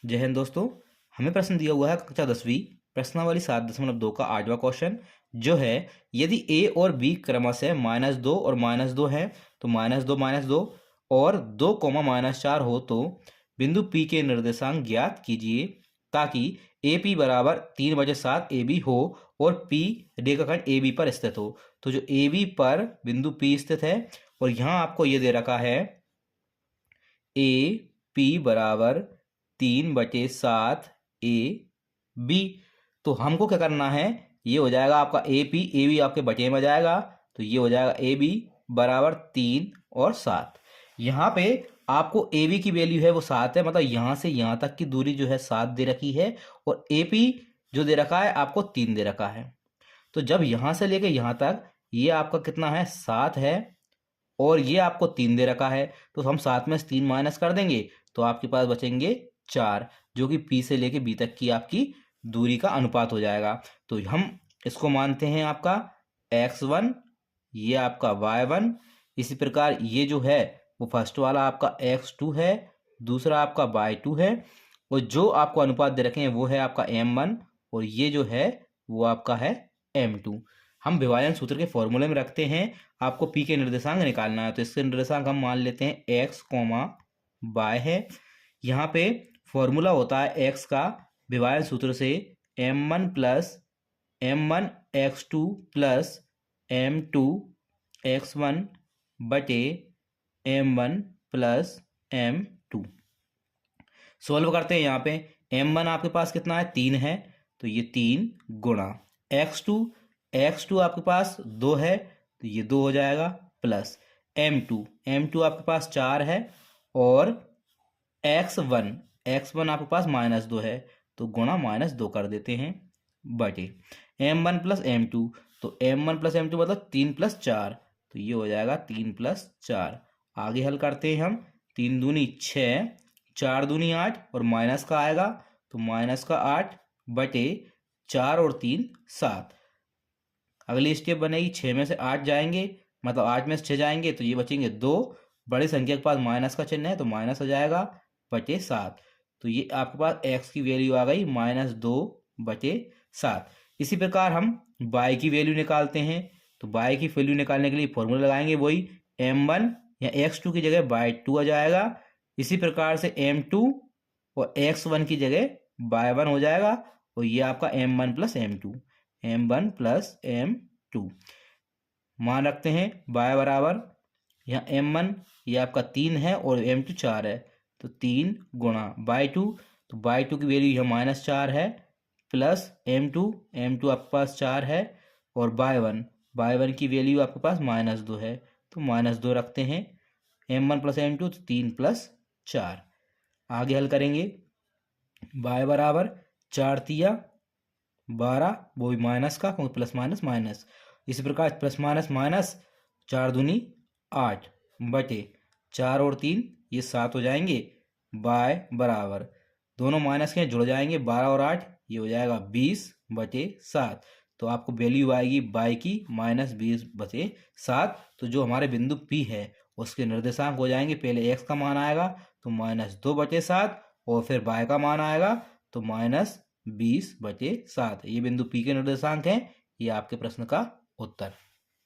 जय हिंद दोस्तों। हमें प्रश्न दिया हुआ है कक्षा 10वीं प्रश्नावली 7.2 का 8वां क्वेश्चन, जो है यदि a और b क्रमशः -2 और -2 है तो -2 और 2 -4 हो तो बिंदु P के निर्देशांक ज्ञात कीजिए ताकि AP बराबर 3/7 AB हो और P रेखाखंड AB पर स्थित हो। तो जो AB पर बिंदु P स्थित है और यहाँ आपको ये दे रखा है AP बराबर 3/7 AB। तो हमको क्या करना है, ये हो जाएगा आपका AB आपके बटे में जाएगा, तो ये हो जाएगा AB बराबर 3 और 7। यहाँ पे आपको AB की वैल्यू है वो 7 है, मतलब यहाँ से यहाँ तक की दूरी जो है 7 दे रखी है और AP जो दे रखा है आपको 3 दे रखा है। तो जब यहाँ से लेके यहाँ तक ये आपका कितना है 7 है और ये आपको 3 दे रखा है, तो हम 7 में से 3 माइनस कर देंगे तो आपके पास बचेंगे 4, जो कि P से लेके B तक की आपकी दूरी का अनुपात हो जाएगा। तो हम इसको मानते हैं आपका x1, ये आपका y1। इसी प्रकार ये जो है वो फर्स्ट वाला आपका x2 है, दूसरा आपका y2 है और जो आपको अनुपात दे रखे हैं वो है आपका m1 और ये जो है वो आपका है m2। हम विभाजन सूत्र के फॉर्मूले में रखते हैं, आपको P के निर्देशांक निकालना है, तो इसके निर्देशांक हम मान लेते हैं x, y है। यहाँ पे फॉर्मूला होता है x का विभाजन सूत्र से m1 plus m1 x2 plus m2 x1 बटे m1 प्लस m2। सोल्व करते हैं। यहाँ पे m1 आपके पास कितना है 3 है, तो ये 3 गुणा x2 आपके पास 2 है, तो ये 2 हो जाएगा प्लस m2 आपके पास 4 है और x1 आपके पास -2 है, तो गुणा -2 कर देते हैं बटे m1 प्लस m2, तो m1 प्लस m2 मतलब 3 + 4, तो ये हो जाएगा 3 + 4। आगे हल करते हैं हम, 3 दूनी 6, 4 दूनी 8 और माइनस का आएगा तो -8 बटे 4 और 3 7। अगली स्टेप बनेगी 6 में से 8 जाएंगे, मतलब 8 में से 6 जाएंगे तो ये बचेंगे 2, बड़ी संख्या के पास माइनस का चिन्ह है तो माइनस हो जाएगा बटे 7। तो ये आपके पास x की वैल्यू आ गई -2 बटे 7। इसी प्रकार हम y की वैल्यू निकालते हैं, तो y की वैल्यू निकालने के लिए फॉर्मूला लगाएंगे, वही m1 या x2 की जगह y2 आ जाएगा। इसी प्रकार से m2 और x1 की जगह y1 हो जाएगा और ये आपका m1 प्लस m2 मान रखते हैं। y बराबर यहाँ m1 ये आपका 3 है और m2 4 है, तो 3 गुणा y2, तो y2 की वैल्यू यहाँ -4 है प्लस m2 आपके पास 4 है और y1 की वैल्यू आपके पास -2 है, तो -2 रखते हैं। m1 प्लस m2 तो 3 + 4। आगे हल करेंगे, y बराबर 4 तिया 12, वो भी माइनस का क्योंकि प्लस माइनस। इसी प्रकार प्लस माइनस 4 दूनी 8 बटे 4 और 3 ये 7 हो जाएंगे। y बराबर दोनों माइनस के जुड़ जाएंगे, 12 और 8 ये हो जाएगा 20/7। तो आपको वैल्यू आएगी y की -20/7। तो जो हमारे बिंदु P है उसके निर्देशांक हो जाएंगे, पहले x का मान आएगा तो -2/7 और फिर y का मान आएगा तो -20/7। ये बिंदु P के निर्देशांक हैं। ये आपके प्रश्न का उत्तर।